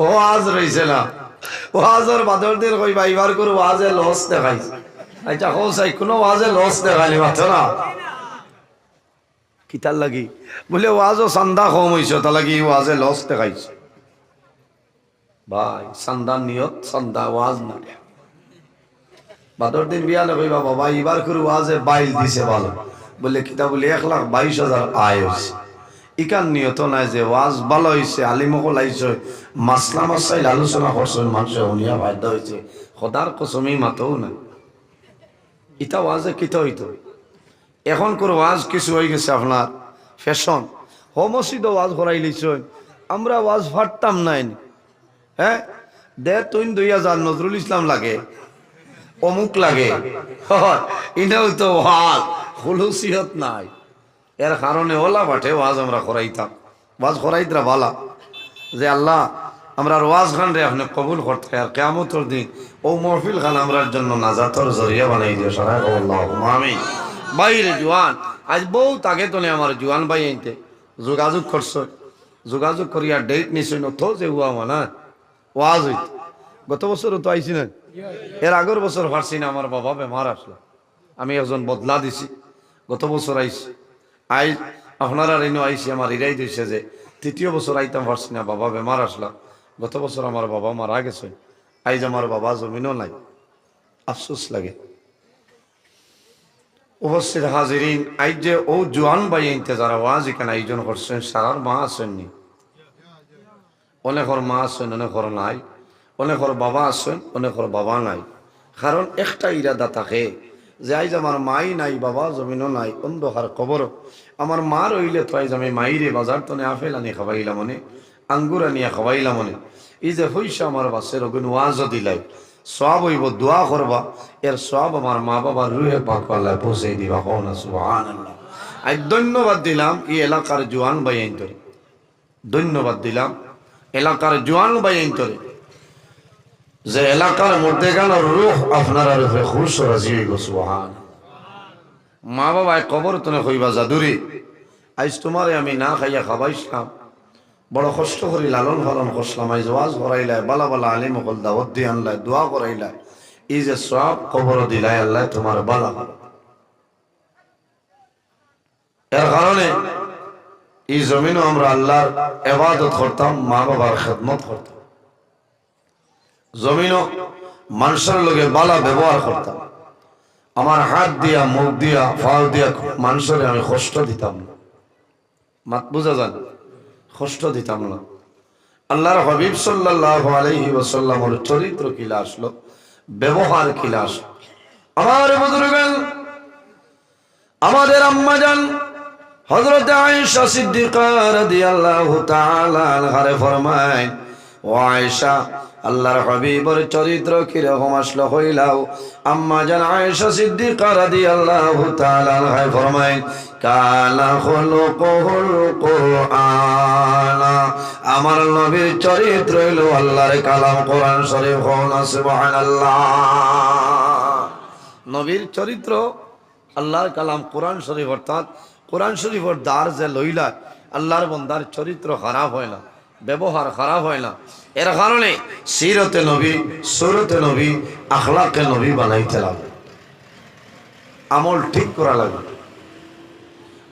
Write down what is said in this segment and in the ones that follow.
ওয়াজ রইছে না ওয়াজের বাদর দিন কই বাইবার করে ওয়াজে লস দেখাইছে আচ্ছা হো সাই কোনো ওয়াজে লস দেখাইলি মাত্র না কিতার লাগি বলে ওয়াজও চান্দা কম হইছে তা লাগি ওয়াজে লস দেখাইছে ভাই চান্দার নিয়ত চান্দা ওয়াজ না বাদর দিন বিয়ালে কইবা বাবা এবার করে ওয়াজে বাইল দিছে ভালো বলে কিতা বলে 1,22,000 আয় হইছে ইকান নিয়ত নাই যে ওয়াজ ভালো হইছে আলিমকল আইছে মাসলা মাসাইল আলোচনা করছেন মানুষ উনিয়া বাধ্য হইছে খোদার কসমি মাতও না ইটা ওয়াজে কিতা হইতো এখন করে ওয়াজ কিছু হয়ে গেছে আপনার ফ্যাশন হো মসজিদ ওয়াজ করাই লইছেন আমরা ওয়াজ ফাটতাম নাই হ্যাঁ দে তুই 2000 নজরুল ইসলাম লাগে অমুক লাগে ইনাও তো ওয়াজ হুলুসিয়ত নাই এর কারণে ওলা বাটে ওয়াজ আমরা করাইতাম ওয়াজ করাইতরা ভালা যে আল্লাহ আমরা ওয়াজ খান রে আপনি কবুল করতে আর কিয়ামতের দিন ও মাহফিল খান আমরার জন্য নাজাতের জরিয়া বানাই দিও সারা আল্লাহুম্মা আমিন বাইরে জওয়ান আজ বহুত আগে তোলে আমার জওয়ান ভাই আইতে যোগাযোগ করছো যোগাযোগ করিয়া ডেট নিছেন তো যে হুয়া মানা ওয়াজ হইত গত বছর তো আইছি না এর আগের বছর পারছি না আমার বাবা বেমার আসলো আমি একজন বদলা দিছি গত বছর আইছি আই আপনারা রেনু আইসি আমার ইরাই দিয়েছে যে তৃতীয় বছর আইতাম পারছি না বাবা বেমার আসলা গত বছর আমার বাবা মারা গেছে আইজ আমার বাবা জমিনও নাই আফসোস লাগে উপস্থিত হাজিরিন আইজ যে ও জোয়ান ভাই আইনতে যারা ওয়াজ এখানে আয়োজন করছেন সারার মা আসেননি অনেকর মা আছেন অনেকর নাই অনেকর বাবা আছেন অনেকর বাবা নাই কারণ একটা ইরাদা থাকে যে আইজ আমার মাই নাই বাবা জমিনও নাই অন্ধকার কবর আমার মা রইলে তো আইজ আমি মাইরে বাজার তো আপেল আনি খাওয়াইলাম মনে আঙ্গুর আনিয়া খাওয়াইলাম মনে এই যে হইসা আমার বাসের ওগুন ওয়াজও দিলাই সব হইব দোয়া করবা এর সব আমার মা বাবার রুহে পাক আল্লাহ পৌঁছে দিবা কোন সুবহানাল্লাহ আই ধন্যবাদ দিলাম এই এলাকার জওয়ান ভাই আইনতরে ধন্যবাদ দিলাম এলাকার জওয়ান ভাই আইনতরে যে এলাকার মধ্যে গান রূহ আপনারা রূহে খুশ রাজি হইব সুবহান মা বাবা কবর তনে হইবা জাদুরি আজ তোমারে আমি না খাইয়া খাবাইছিলাম বড় কষ্ট করি লালন পালন করলাম আজ ওয়াজ করাইলাই বালা বালা আলিম হল দাওয়াত দিয়ে আনলাই দোয়া করাইলাই এই যে সব কবর দিলাই আল্লাহ তোমার বালা ভালো এর কারণে এই জমিনও আমরা আল্লাহর ইবাদত করতাম মা বাবার খেদমত করতাম জমিনও মানুষের লগে বালা ব্যবহার করতাম আমার হাত দিয়া মুখ দিয়া ফাও দিয়া মানুষের আমি কষ্ট দিতাম না মাত বুঝা যান কষ্ট দিতাম না আল্লাহর হাবিব সাল্লাল্লাহু আলাইহি ওয়াসাল্লামের চরিত্র কিলা আসলো ব্যবহার কিলা আসলো আমার বুজুর্গান আমাদের আম্মা জান হযরত আয়েশা সিদ্দিকা রাদিয়াল্লাহু তাআলা আনহা ফরমায় ও আয়েশা আল্লাহর হাবিবের চরিত্র কিরকম আসলো হইলাও আম্মা জান আয়েশা সিদ্দিকা রাদিয়াল্লাহু তাআলা আনহা ফরমায় কানা খুলুকুল কুরআন আমার নবীর চরিত্র হলো আল্লাহর কালাম কোরআন শরীফ হন সুবহানাল্লাহ নবীর চরিত্র আল্লাহর কালাম কোরআন শরীফ অর্থাৎ কোরআন শরীফের দ্বার যে লইলা আল্লাহর বান্দার চরিত্র খারাপ হয় না ব্যবহার খারাপ হয় না এর কারণে সিরতে নবী সুরতে নবী আখলাকে নবী বানাইতে লাগে আমল ঠিক করা লাগে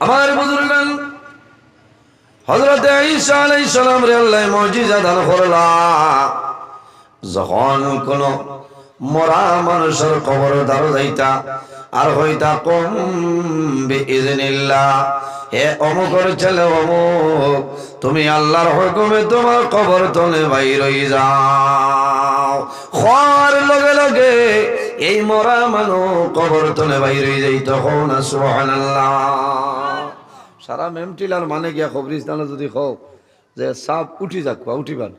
আমার বুজুর্গান হযরত ঈসা আলাইহিস সালাম রে আল্লাহ মুজিজা দান করলা যখন কোন মরা মানুষের কবর দ্বারা যাইতা আর হইতা কম বিইজনিল্লাহ হে অমুকের ছেলে অমুক তুমি আল্লাহর হুকুমে তোমার কবর তলে বাইর হয়ে যাও খার লগে লগে এই মরা মানুষ কবর তলে বাইর হয়ে যাই তখন সুবহানাল্লাহ সারা মেমটিলার মানে গিয়া কবরস্থানে যদি খাও যে সাপ উঠি যাক উঠিবার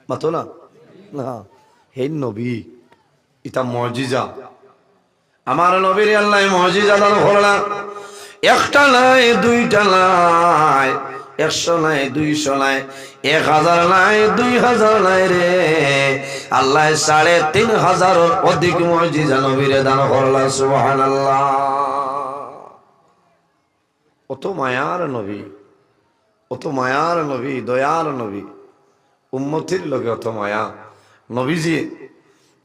মাতো না না হে নবী এটা মুজিজা আমার নবীর আল্লাহ মুজিজা দান করলা একটা নাই দুইটা নাই 100 নাই 200 নাই 1000 নাই 2000 নাই রে আল্লাহ 3500 অধিক মুজিজা নবীরে দান করলা সুবহানাল্লাহ অত মায়ার নবী দয়ার নবী উম্মতির লগে অত মায়া। নবীজি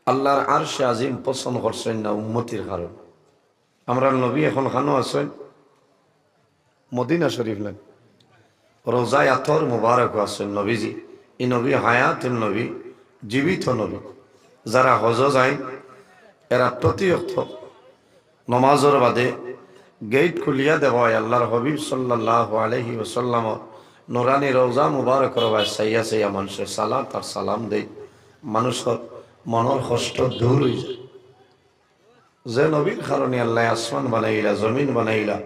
আল্লাহর আরশে আজিম পছন্দ করছেন না উম্মতির কারণ। আমরা নবী এখন খানো আছেন মদিনা শরীফ নেন, রোজায় আতর মুবারক আছেন নবীজি। এই নবী হায়াতুল নবী, জীবিত নবী। যারা হজ যায় এরা প্রতিহত নমাজের বাদে গেট খুলিয়া দেওয়া হয় আল্লাহর হবিব সাল্লাল্লাহু আলাইহি ওয়াসাল্লাম নুরানি রওজা মুবারক রবায় সাইয়া সাইয়া মানুষের সালাত আর সালাম দেয়। মানুষের মনের কষ্ট দূর হয়ে যায়। যে নবীর কারণে আল্লাহ আসমান বানাইলা, জমিন বানাইলা,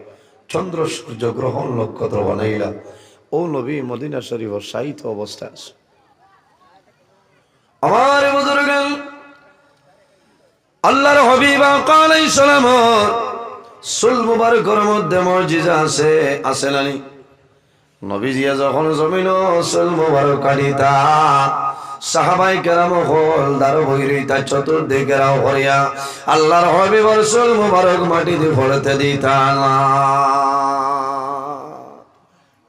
চন্দ্র সূর্য গ্রহ নক্ষত্র বানাইলা, ও নবী মদিনা শরীফের সাহিত্য অবস্থায় আছে। আমার বুজুর্গ আল্লাহর হাবিব আলাইহিস সালাম সুল মুবারকের মধ্যে মুজিজা আছে, আছে না? নবীজি যখন জমিন সুল মুবারক কাটিতা সাহাবাই কেরাম হল দারো বইরিতা চতুর্দিকে রাও করিয়া আল্লাহর হাবিবের সুল মুবারক মাটিতে পড়তে দিতা না,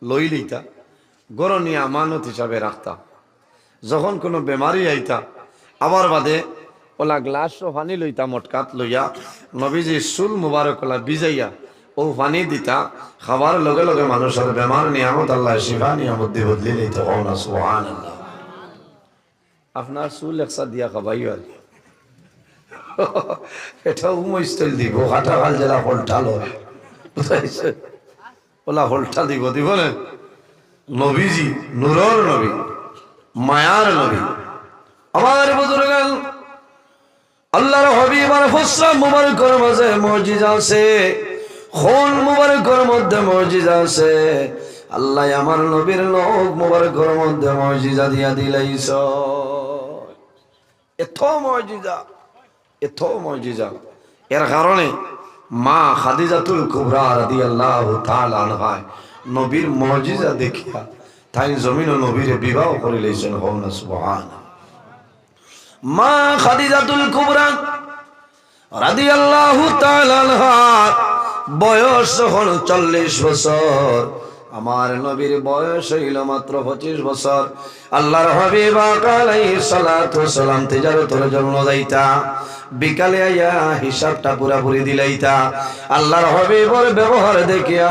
লই লইতা গরনি আমানত হিসাবে রাখতা। যখন কোনো বেমারি আইতা আবার বাদে ওলা গ্লাস পানি লইতা মটকাত লইয়া নবীজি সুল মুবারক ওলা বিজাইয়া ও পানি দিতা। খাবার লগে লগে মানুষের বেমার নিয়ামত আল্লাহ শিফা নিয়ামত দিয়ে বদলি লইতে। সুবহানাল্লাহ। আপনার চুল একসা দিয়া খাবাই আর এটা উমস্টল দিব হাঁটা খাল জেলা হলটাল বুঝাইছে ওলা হলটা দিব দিব না। নবীজি নূরের নবী, মায়ার নবী। আমার বুজুর্গ আল্লাহর হাবিব আর ফুসরা মুবারকের মাঝে মুজিজা আছে, খুন মুবারকের মধ্যে মুজিজা আছে। আল্লাহ আমার নবীর লোক মুবারকের মধ্যে মুজিজা দিয়া দিলাইছ। এত মুজিজা, এত মুজিজা। এর কারণে মা খাদিজাতুল কুবরা রাদিয়াল্লাহু তাআলা আনহা নবীর মুজিজা দেখিয়া তাই জমিন নবীরে বিবাহ করে লইছেন। হওনা সুবহানাল্লাহ। মা খাদিজাতুল কুবরা রাদিয়াল্লাহু তাআলা আনহা বয়স হল 40 বছর। আমার নবীর বয়স হইল মাত্র 25 বছর। আল্লাহর হাবিব আলাইহিস সালাতু ওয়াসালাম তিজারতের জন্য যাইতা, বিকালে আইয়া হিসাবটা পুরাপুরি দিলাইতা। আল্লাহর হাবিবের ব্যবহার দেখিয়া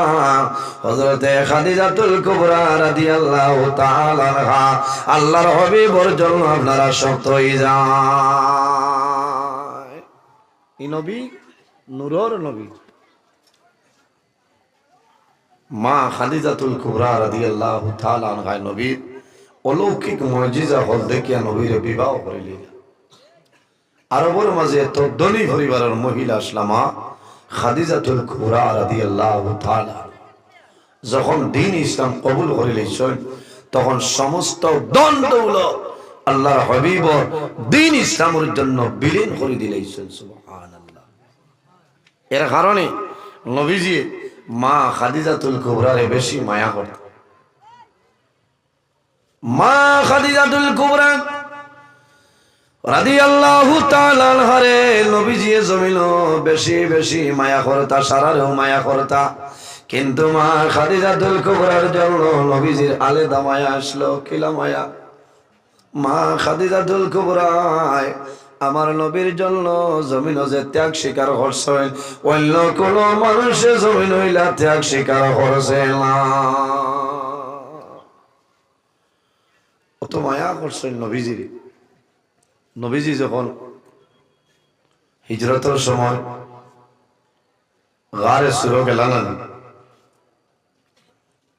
হযরতে খাদিজাতুল কুবরা রাদিয়াল্লাহু তাআলা আনহা আল্লাহর হাবিবের জন্য আপনারা শক্ত হয়ে যায়। এই নবী নূরের নবী। মা খাদিজাতুল কুবরা রাদিয়াল্লাহু তাআলা আনহা নবীর অলৌকিক মুজিজা হল দেখিয়া নবীরে বিবাহ করিলেন। আরবের মাঝে তো ধনী পরিবারের মহিলা আসলামা খাদিজাতুল কুবরা রাদিয়াল্লাহু তাআলা যখন দ্বীন ইসলাম কবুল করিলেন তখন সমস্ত ধন দৌলত আল্লাহর হাবিব দ্বীন ইসলামের জন্য বিলীন করে দিলেন। সুবহানাল্লাহ। এর কারণে নবীজি মা খাদিজাতুল কুবরারে বেশি মায়া করত। মা খাদিজাতুল কুবরা রাদিয়াল্লাহু তাআলা আনহারে নবীজি জমিন বেশি বেশি মায়া করতা, সারারেও মায়া করতা। কিন্তু মা খাদিজাতুল কুবরার জন্য নবীজির আলাদা মায়া আসলো। কিলা মায়া? মা খাদিজাতুল কুবরা আমার নবীর জন্য জমিন যে ত্যাগ স্বীকার করছেন অন্য কোন মানুষের জমিন হইলা ত্যাগ স্বীকার করছে না। কত মায়া করছেন নবীজির। নবীজি যখন হিজরতের সময় গারে সুর গেলেন,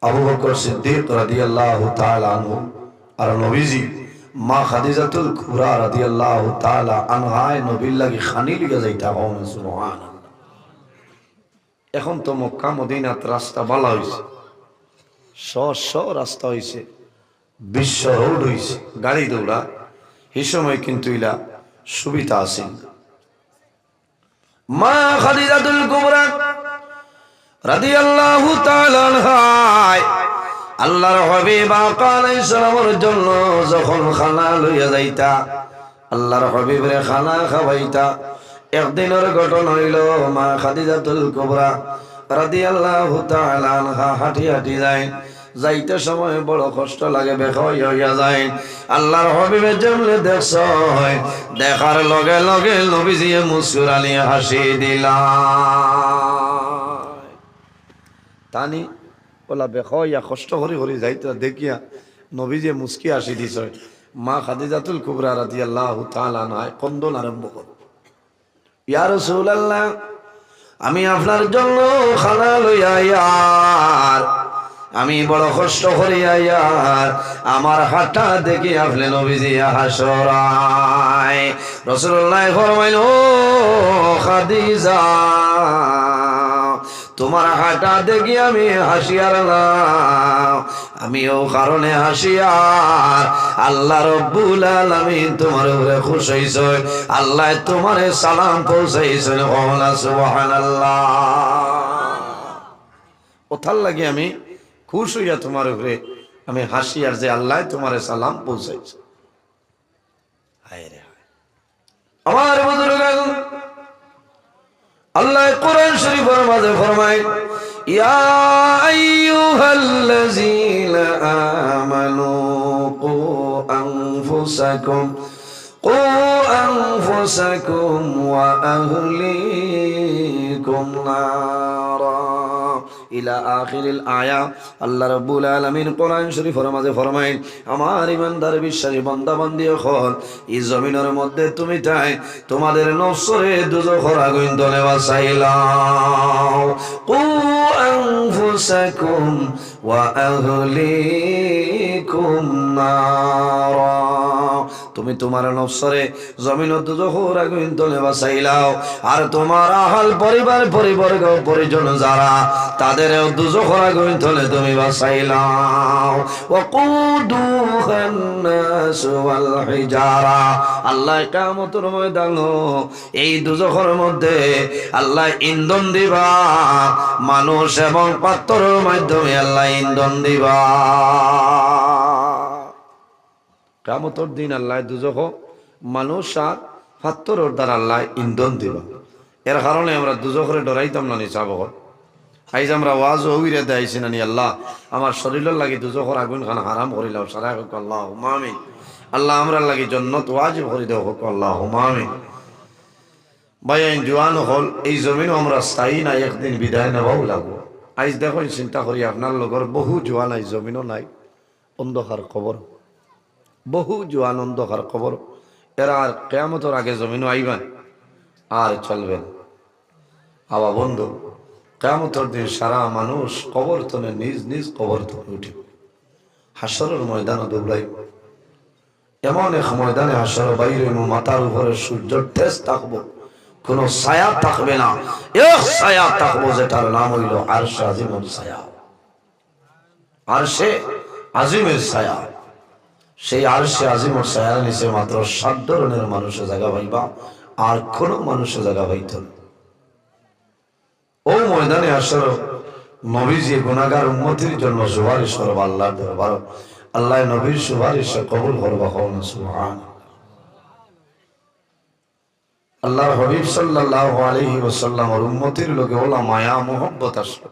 আবু বকর সিদ্দিক রাদিয়াল্লাহু তাআলা আনহু আর নবীজি মা খাদিজাতুল কুবরা রাদিয়াল্লাহু তাআলা আনহা নবীর লাগি খানি লিয়া যাইতা। হওনা সুবহানাল্লাহ। এখন তো মক্কা মদিনাত রাস্তা ভালো হইছে, শ রাস্তা হইছে, বিশ্ব রোড হইছে, গাড়ি দৌড়া। এই সময় কিন্তু ইলা সুবিধা আছে। মা খাদিজাতুল কুবরা রাদিয়াল্লাহু তাআলা আনহা আল্লাহর হাবিব আলাইহিস সালামের জন্য যখন খানা লইয়া যাইতা, আল্লাহর হাবিবরে খানা খাওয়াইতা। একদিনের ঘটনা হইল মা খাদিজাতুল কুবরা রাদিয়াল্লাহু তাআলা আনহা হাঁটি হাঁটি যায় যাইতে সময় বড় কষ্ট লাগে, বেখয় হইয়া যায়। আল্লাহর হাবিবের যেমনে দেখছ, দেখার লগে লগে নবীজি মুস্কুরানি হাসি দিলা তানি ওলা বেখয়া কষ্ট করি করি যাইতে দেখিয়া নবীজি মুস্কি হাসি দিছ। মা খাদিজাতুল কুবরা রাদিয়াল্লাহু তাআলা আনহা কন্দন আরম্ভ করল, ইয়া রাসূলুল্লাহ, আমি আপনার জন্য খানা লইয়া ইয়ার, আমি বড় কষ্ট করিয়া ইয়ার, আমার হাঁটা দেখি আপনি নবীজি হাসরায়। রাসূলুল্লাহ ফরমাইল, ও খাদিজা, তোমার হাঁটা দেখি আমি হাসিয়ার না, আমিও কারণে হাসিয়ার। আল্লাহ রব্বুল আলামিন তোমার উপরে খুশি হইছে, আল্লাহ তোমারে সালাম পৌঁছাইছে। সুবহানাল্লাহ। ওথার লাগে আমি খুশ হইয়া তোমার উপরে আমি হাসিয়ার যে আল্লাহ তোমারে সালাম পৌঁছাইছে। হায় রে হায়, আমার বুজুর্গান, আল্লাহ কোরআন শরীফের মাঝে ফরমায়, ইয়া আইয়ুহাল্লাযীনা আমানু কু আনফুসাকুম ওয়া আহলিকুম নারা ইলা আখিরিল আয়া। আল্লাহ রাব্বুল আলামিন কোরআন শরীফের মাঝে ফরমায়, আমার ইমানদার বিশ্বাসী বান্দা বান্দি হল, এই জমিনের মধ্যে তুমি তাই তোমাদের নফসরে দুজখের আগুন তলে বাঁচাইলাও। কু আনফুসাকুম ওয়া আহলিকুম নারা, তুমি তোমার নফসরে জমিন দুজখের আগুন তলে বাঁচাইলাও, আর তোমার আহল পরিবার পরিবর্গ পরিজন যারা তাদের দুজখের আগুন তলে তুমি বাঁচাইলাও। ওয়াকুদুহান নাস ওয়াল হিজারা, আল্লাহ কিয়ামতের ময়দানে এই দুজখের মধ্যে আল্লাহ ইন্ধন দিবা, মানুষ এবং পাথরের মাধ্যমে আল্লাহ ইন্ধন দিবা। কিয়ামতের দিন আল্লাহ দুজখ মানুষ আর পাথরের দ্বারা আল্লাহ ইন্ধন দিবা। এর কারণে আমরা দুজখরে ডরাইতাম না, নিচাব আইজ আমরা ওয়াজ হইরে দেয়াইছি নানি, আল্লাহ আমার শরীরের লাগি দুজখর আগুন খান হারাম করিলাম, সারা হোক আল্লাহুম্মা আমিন। আল্লাহ আমরা লাগি জান্নাত ওয়াজিব করে দেও, হোক আল্লাহুম্মা আমিন। ভাই আইন জওয়ান হল, এই জমিন আমরা স্থায়ী নাই, একদিন বিদায় নেবাও লাগবো। আইজ দেখুন চিন্তা করি, আপনার লগর বহু জওয়ান আইজ জমিনও নাই, অন্ধকার কবর, বহু জওয়ান অন্ধকার কবর। এরা আর কিয়ামতের আগে জমিনও আইবেন আর চলবেন। আবা বন্ধু, কিয়ামতের দিন সারা মানুষ কবর তলে নিজ নিজ কবর তলে উঠিব, হাসরের ময়দানে দৌড়াইব। এমন এক ময়দানে হাসর বাইরে মাথার উপরে সূর্যের তেজ থাকবো, কোন ছায়া থাকবে না, এক ছায়া থাকবো যেটার নাম হইল আরশে আজিমের ছায়া। আরশে আজিমের ছায়া, সেই আরশে আজিমের ছায়ার নিচে মাত্র 7 ধরনের মানুষের জায়গা পাইবা, আর কোন মানুষের জায়গা পাইত না। ও ময়দানে হাসর নবীজি গুনাহগার উম্মতির জন্য সুপারিশ করবা আল্লাহর দরবার, আল্লাহ নবীর সুপারিশ কবুল করবা। সুবহানাল্লাহ। আল্লাহর হাবিব সাল্লাল্লাহু আলাইহি ওয়াসাল্লামের উম্মতির লোকে ওলা মায়া মোহব্বত আসলো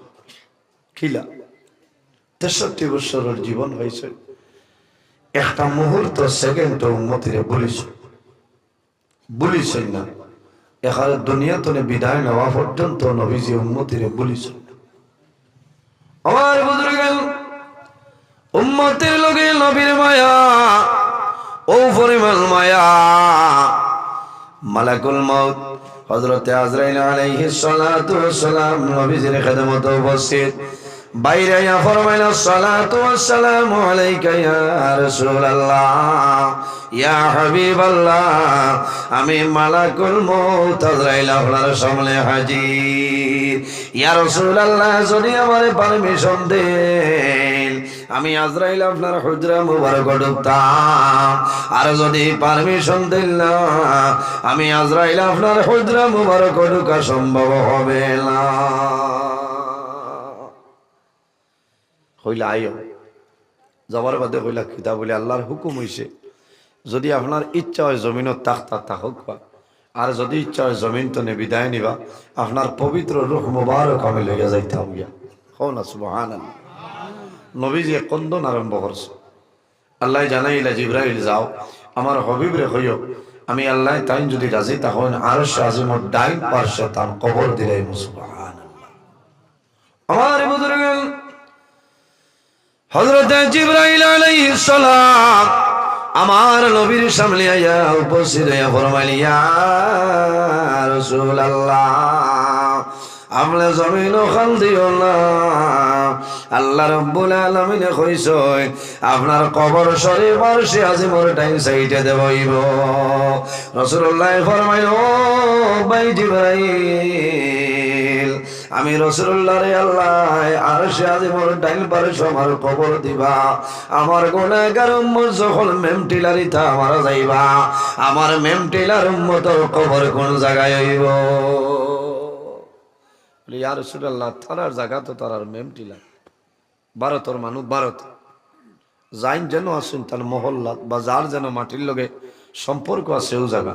খিলা। 63 বছরের জীবন হয়েছে, একটা মুহূর্ত সেকেন্ড উম্মতিরে বলিছেন না। এখানে দুনিয়া তনে বিদায় নেওয়া পর্যন্ত নবীজি উম্মতিরে বলিছেন। আমার বুজুর্গান, উম্মতের লগে নবীর মায়া ও পরিমাণ মায়া, মালাকুল মউত হযরতে আজরাইল আলাইহিস সালাতু ওয়াস সালাম নবীজির খেদমতে উপস্থিত। বাইরে আয়া ফরমাইল, আসসালাতু ওয়াসসালামু আলাইকা ইয়া রাসূলুল্লাহ, ইয়া হাবিবাল্লাহ, আমি মালাকুল মউত আজরাইল আপনার সামনে হাজির। ইয়া রাসূলুল্লাহ, যদি আমারে পারমিশন দেন আমি আজরাইল আপনার হুজরা মুবারক ঢুকতাম, আর যদি পারমিশন দেন না আমি আজরাইল আপনার হুজরা মুবারক ঢুকা সম্ভব হবে না। কইলা আইও, যাবার বাদে কইলা কিতা বলে আল্লাহর হুকুম হইছে, যদি আপনার ইচ্ছা হয় জমিনত তাখতা থাকুক, আর যদি ইচ্ছা হয় জমিন তো বিদায় নিবা, আপনার পবিত্র রূহ মুবারক আমি লইয়া যাইতাম গিয়া। হও না সুবহানাল্লাহ। নবীজি কন্দন আরম্ভ করছে। আল্লাহ জানাইলা জিব্রাইল যাও আমার হবিব রে কইও আমি আল্লাহ তাই যদি রাজি তখন আরশ আজিমর ডাইন পার্শ্বে তার কবর দিলাই। সুবহানাল্লাহ। আমার বুজুর্গ হযরত জিব্রাইল আলাইহিস সালাম আমার নবীর সামনে আয়া উপস্থিত হয়ে ফরমাইল ইয়া রাসূলুল্লাহ আমলে জমিন খাল দিও না। আল্লাহ রাব্বুল আলামিনে কইছে আপনার কবর শরীফ আরশে আজিমর ডাইন সাইডে দেবইব। রাসূলুল্লাহ ফরমাইল ও ভাই জিবরাইল আমি রাসূলুল্লাহ রে আল্লাহ আরশে আজিমর ডাইন পার্শ্বে আমার কবর দিবা। আমার গুনাহগার উম্মত যখন মেমটিলারিতা মারা যাইবা আমার মেমটিলার উম্মতের কবর কোন জায়গায় হইব? ইয়া রাসূলুল্লাহ তারার জায়গা তো তারার মেমটিলা ভারতের মানুষ ভারত যাইন যেন আসুন তার মহল্লা বা যার যেন মাটির লগে সম্পর্ক আছে ও জায়গা।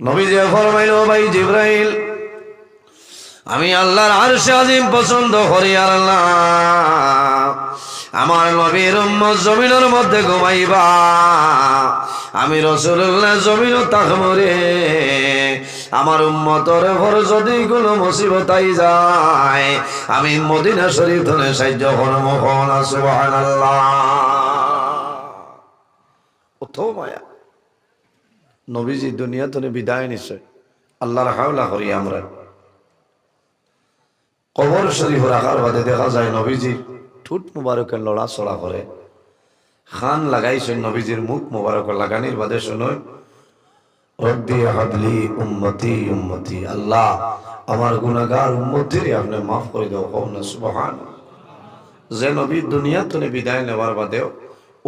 নবীজি ফরমাইল ও ভাই জিবরাইল আমি আল্লাহর আরশে আজিম পছন্দ করি আল্লাহ আমার নবীর উম্মত জমিনের মধ্যে ঘুমাইবা আমি রাসূলুল্লাহ জমিনও তাকমরে আমার উম্মতের উপর যদি কোনো মুসিবত আই যায় আমি মদিনা শরীফ থেকে সাহায্য করব। সুবহানাল্লাহ। কত মায়া নবীজি দুনিয়া থেকে বিদায় নিছে আল্লাহর হাওলা করি আমরা কবর শরীফ রাখার বাদে দেখা যায় নবীজি ঠোঁট মুবারকের লড়া চড়া করে খান লাগাইছেন নবীজির মুখ মুবারক লাগানির বাদে শুনুন রব্বি হাবলি উম্মতি উম্মতি আল্লাহ আমার গুনাহগার উম্মতিরে আপনি মাফ করে দাও। কওনা সুবহানাল্লাহ। যে নবী দুনিয়া থেকে বিদায় নেওয়ার বাদেও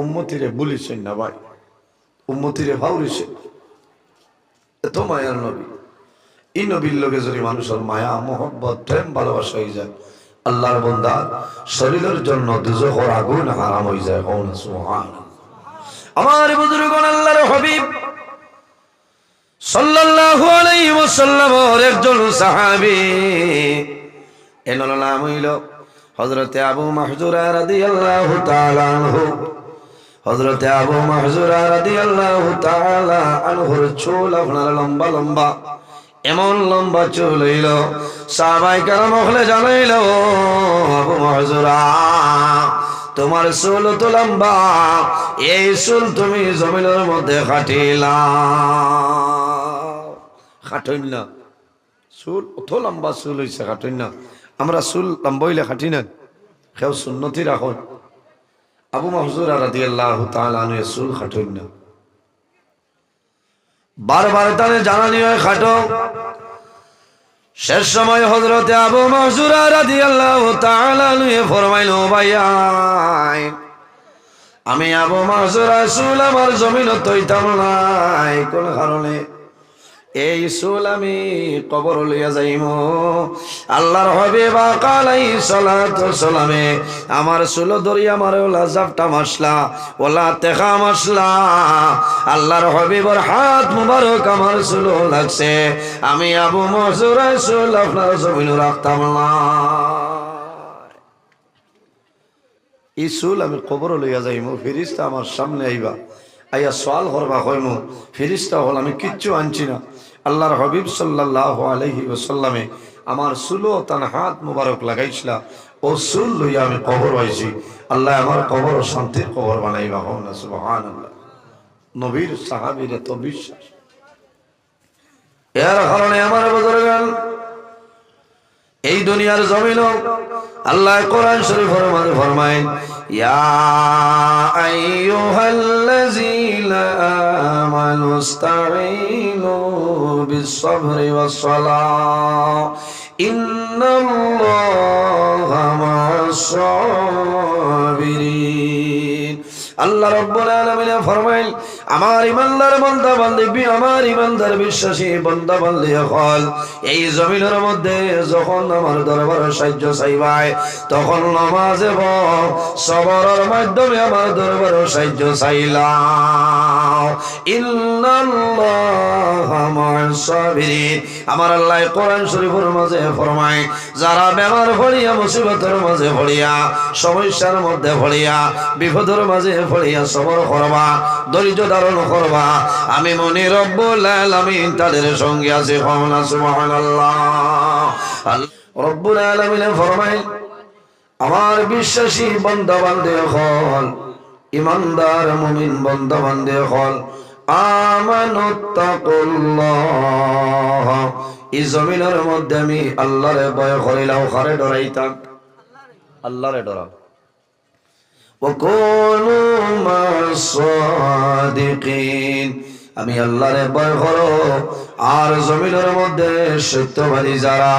উম্মতিরে বলিছেন না ভাই উম্মতিরে ভাউরিছেন এত মায়ার নবী। এই নবীর লগে যদি মানুষের মায়া মোহব্বত প্রেম ভালোবাসা হয়ে যায় আল্লাহর বান্দা শরীরের জন্য দুজখের আগুন হারাম হয়ে যায়। কওনা সুবহানাল্লাহ। আমার বুজুর্গগণ আল্লাহর হাবিব সাল্লাল্লাহু আলাইহি ওয়াসাল্লামের একজন সাহাবী এনার নাম হইল হযরত আবু মাহজুরা রাদিয়াল্লাহু তাআলা আনহু। হযরত আবু মাহজুরা রাদিয়াল্লাহু তাআলা আনহুর চুল আপনার লম্বা লম্বা এমন লম্বা চুল হইল সাহাবায়ে কেরাম হলে জানাইল আবু মাহজুরা তোমার চুল তো লম্বা এই চুল তুমি জমিনের মধ্যে কাটিলা। খাটইন না চুল অত লম্বা চুল হয়েছে খাটইন না আমরা চুল লম্বা হইলে খাটি না কেউ সুন্নতি রাখুন। আবু মাহজুরা রাদিয়াল্লাহু তাআলা আনহু চুল খাটইন না বারবার তানে জানানি হয় খাটো। শেষ সময় হযরতে আবু মাহজুরা রাদিয়াল্লাহু তাআলা আনহু ফরমাইল ভাইয়া আমি আবু মাহজুরা চুল আমার জমিন তৈতাম নাই কোন কারণে এই চুল আমি কবর লইয়া যাইম। আল্লাহর হাবিব আলাইহিস সালাতু সালামে আমার চুল ধরি আমার ওলা জাপটা মাসলা ওলা তেখা মাসলা আল্লাহর হাবিবর হাত মুবারক আমার চুল লাগছে আমি আবু মাহজুরা চুল আপনার জমিন রাখতাম না। এই চুল আমি কবর লইয়া যাইম ফেরেশতা আমার সামনে আইবা আইয়া সওয়াল করবা কইমু ফেরেশতা হল আমি কিচ্ছু আনছি না আল্লাহর হাবিব সাল্লাল্লাহু আলাইহি ওয়াসাল্লামে আমার চুলও তার হাত মুবারক লাগাইছিলা ও চুল লইয়া আমি কবর হইছি আল্লাহ আমার কবর শান্তির কবর বানাইবা। কওনা সুবহানাল্লাহ। নবীর সাহাবীর এত বিশ্বাস এর কারণে আমার বুজুর্গগণ এই দুনিয়ার জমিন আল্লাহ কোরআন শরীফের মধ্যে ফরমায় ইয়া আইয়ুহাল্লাযীনা আমানু ইসতাঈনু বিস-সাবরি ওয়াস-সালাহ ইন্নাল্লাহা মা'আস-সাবিরিন। আল্লাহ রাব্বুল আলামিন ফরমাইল আমার ইমানদার বান্দা বান্দি আমার ইমানদার বিশ্বাসী বান্দা বান্দি হল এই জমিনের মধ্যে যখন আমার দরবারে সাহায্য চাইবাই তখন নামাজে সবরের মাধ্যমে আমার দরবারে সাহায্য চাইলাম ইন্নাল্লাহা মা'আস সাবিরিন আমার আল্লাহ কোরআন শরীফের মাঝে ফরমায় যারা বেমার পড়িয়া মুসিবতের মাঝে পড়িয়া সমস্যার মধ্যে পড়িয়া বিপদের মাঝে পড়িয়া সবর করবা ধৈর্য ধারণ করবা আমি মনি রব্বুল আলামিন তাদের সঙ্গে আছি সুবহানাল্লাহ রব্বুল আলামিন ফরমায় আমার বিশ্বাসী বান্দা বান্দে হল ইমানদার মুমিন বান্দা বান্দে হল আমানুত্তাকুল্লাহ এই জমিনের মধ্যে আমি আল্লাহরে ভয় করিলাম কারে ডরাইতাম আল্লাহরে ডরাও ওয়াকুনু মা'আস-সাদিকিন আমি আল্লাহরে ভয় করো আর জমিনের মধ্যে সত্যবাদী যারা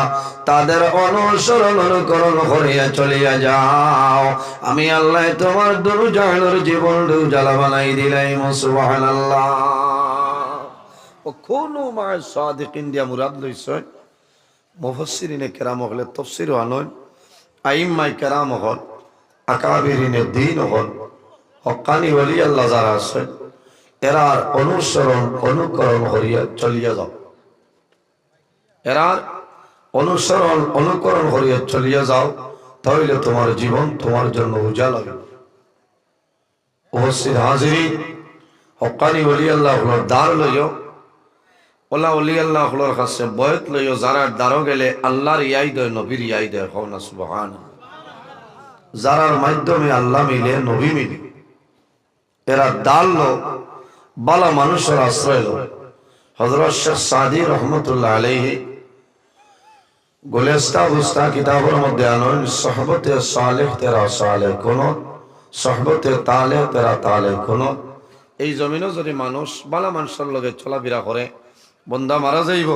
তাদের অনুসরণ অনুকরণ করিয়া চলিয়া যাও আমি আল্লাহ তোমার দুজাহানের জীবন উজালা বানাই দিলাম সুবহানাল্লাহ ওয়াকুনু মা'আস-সাদিকিন দিয়া মুরাদ লইছে মুফাসসিরিনে কেরাম হলে তাফসীর আনন আইম্মায়ে কেরাম হল আকাবিরিনে দ্বীন হল হক্কানি ওলি আল্লাহ যারা আছে এরার অনুসরণ অনুকরণ করিয়া চলিয়া যাও এরার অনুসরণ অনুকরণ করিয়া চলিয়া যাও তাহলে তোমার জীবন তোমার জন্য উজালা হবে উপস্থিত হাজিরিন হক্কানি ওলি আল্লাহ হলোর দ্বার লইও ওলা ওলি আল্লাহ হলোর কাছে বয়ত লইও যারা দ্বারও গেলে আল্লাহর ইয়াই দেয় নবীর ইয়াই দেয় হওনা সুবহানাল্লাহ যারার মাধ্যমে আল্লাহ মিলে নবী মিলে এরা দাল লো বালা মানুষের আশ্রয় লো হযরত শেখ সাদি রহমতুল্লাহ আলাইহি গুলিস্তা বুস্তা কিতাবের মধ্যে আনেন সোহবতে সালেহ তেরা সালেহ কোন সোহবতে তালে তেরা তালে কোন এই জমিনে যদি মানুষ বালা মানুষের লগে চলাফেরা করে বন্দা মারা যাইব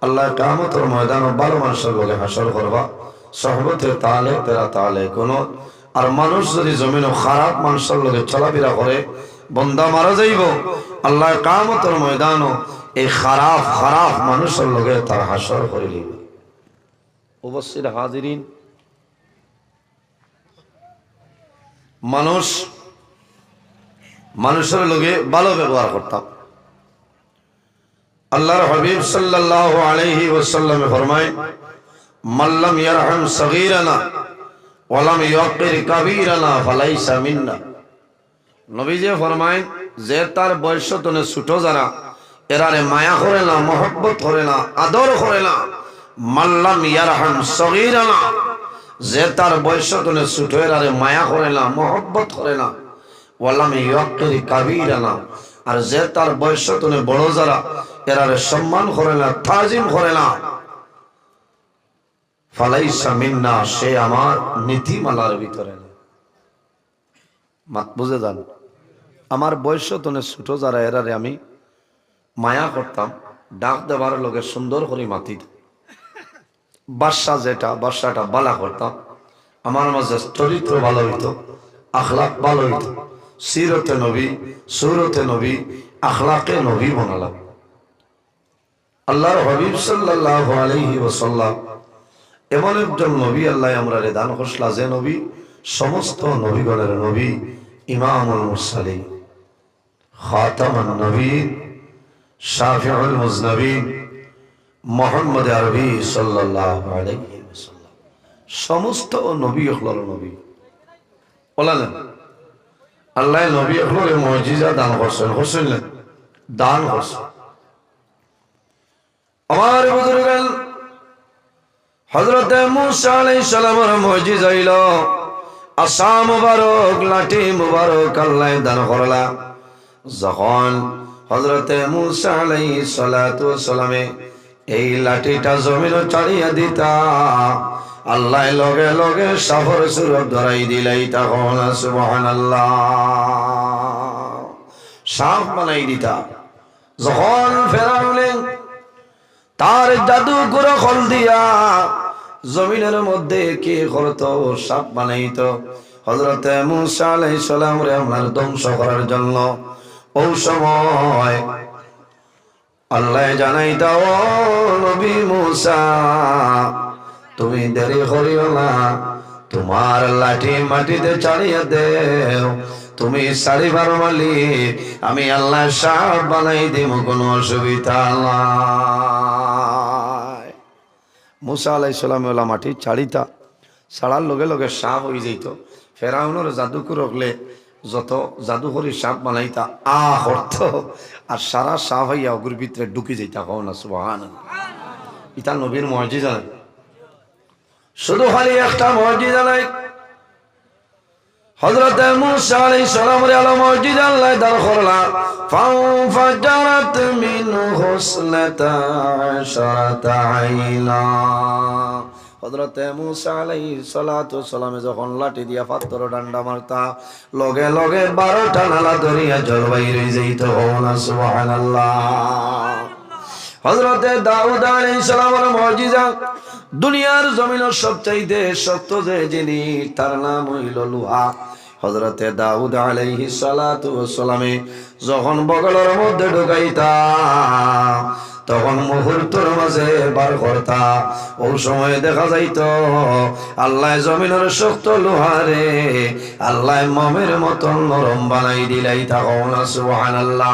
আল্লাহ কিয়ামতের ময়দানে বালা মানুষের লগে হাসর করবা সোহবতে তালে তেরা তালে কোন আর মানুষ যদি জমিনে খারাপ মানুষের লগে চলাফেরা করে বন্দা মারা যাইব আল্লাহ কিয়ামতের ময়দানে এই খারাপ খারাপ মানুষের লগে তার হাসর করে লিব উপস্থিত হাজিরিন মানুষের লগে ভালো ব্যবহার করতাম আল্লাহর হাবিব সাল্লাল্লাহু আলাইহি ওয়াসাল্লাম ফরমায় মাল্লাম ইয়ারহাম সগীরানা ওয়া লাম ইয়াকির কাবীরানা ফালাইসা মিন্না নবীজি ফরমায় যে তার বয়স তনে ছোট যারা এরারে মায়া করে না মহব্বত করে না আদর করে না মাল্লাম ইয়ারহাম সগীরানা যে তার বয়স তনে ছোট এরারে মায়া করে না মহব্বত করে না ওয়া লাম ইয়াকির কাবীরানা আর যে তার বয়স তনে বড় যারা এরারে সম্মান করে না তাজিম করে না ফালাইসা মিন্না সে আমার নীতিমালার ভিতরে না মাত বুঝে যান আমার বয়স তনে ছোট যারা এরারে আমি মায়া করতাম ডাক দেবার লগে সুন্দর করে মাতি বাসাটা বালা করতাম আমার মাঝে চরিত্র ভালো হইতো আখলাক ভালো হইতো সিরতে নবী সুরতে নবী আখলাকে নবী বানালাম আল্লাহর হাবিব সাল্লাল্লাহু আলাইহি ওয়াসাল্লাম এমন একজন নবী আল্লাহ আমরারে দান করছলা যে নবী সমস্ত নবীগণের নবী ইমামুল মুরসালিন খাতামুন নবীন শাফিউল মুজনবিন মুহাম্মদ আরবি সাল্লাল্লাহু আলাইহি ওয়াসাল্লাম সমস্ত নবী হলর নবী বলেন আল্লাহ নবী হলরে মুজিজা দান করছেন হোসেন দান করছেন আমার বুজুর্গান হযরত মুসা আলাইহিস সালামের মুজিজা হইল আসা মুবারক লাঠি মুবারক আল্লাহ দান করলা যখন হযরত মুসা আলাইহিস সালাতু ওয়াসসালামে এই লাঠিটা জমিনে চাড়িয়া দিতা আল্লাহ লগে লগে সাফর সুরত ধরাই দিলাই তখন সুবহানাল্লাহ সাফ বানাই দিতা যখন ফেরাউনে তার জাদু করে খল দিয়া জমিনের মধ্যে কি করতো সাপ বানাইতো হযরতে মূসা আলাইহিস সালাম রে আপনার ধ্বংস করার জন্য ওই সময় আল্লাহ জানাই দাও নবী মূসা তুমি দেরি করিও না, তোমার লাঠি মাটিতে চাড়িয়ে দেও, তুমি সাড়িবার মালিক, আমি আল্লাহ সাপ বানাই দিব, কোনো অসুবিধা নাই। মূসা আলাইহিস সালাম ওলা মাটি চাড়িতা, ছাড়ার লগে লগে সাপ হয়ে যাইত। ফেরাউনের জাদুকর হলে যত জাদুকরি সাপ বানাইতা অর্থ আর সারা সাপ হইয়া অগুর ভিতরে ঢুকি যাইতা। কও না সুবহানাল্লাহ। ইতা নবীর মুজিজা নাই, শুধু খালি একটা মুজিজা নাই। হযরত মূসা আলাইহিস সালাম রে আলো মুজিজা আল্লাহ দান করলা, ফাজারাত মিনহু ইসনাতা আশরাতা আইনা। হযরত মূসা আলাইহিস সালাতু সালামে যখন লাঠি দিয়া পাথর ডান্ডা মারতা, লগে লগে 12টা নালা দরিয়া জল বাইরে যাইতো। না সুবহানাল্লাহ। হযরত দাউদ আলাইহিস সালামের মুজিজা, দুনিয়ার জমিনের সবচাইতে শক্ত যে জিনিস তার নাম হইল লোহা। হযরতে দাউদ আলাইহিস সালাতু ওয়াসসালামে যখন বগলের মধ্যে ঢুকাইতা তখন মুহূর্তের মাঝে বার করতা। ওই সময় দেখা যাইতো আল্লাহ জমিনের শক্ত লোহারে আল্লাহ মমের মতন নরম বানাই দিলাই। থাকো না সুবহানাল্লাহ।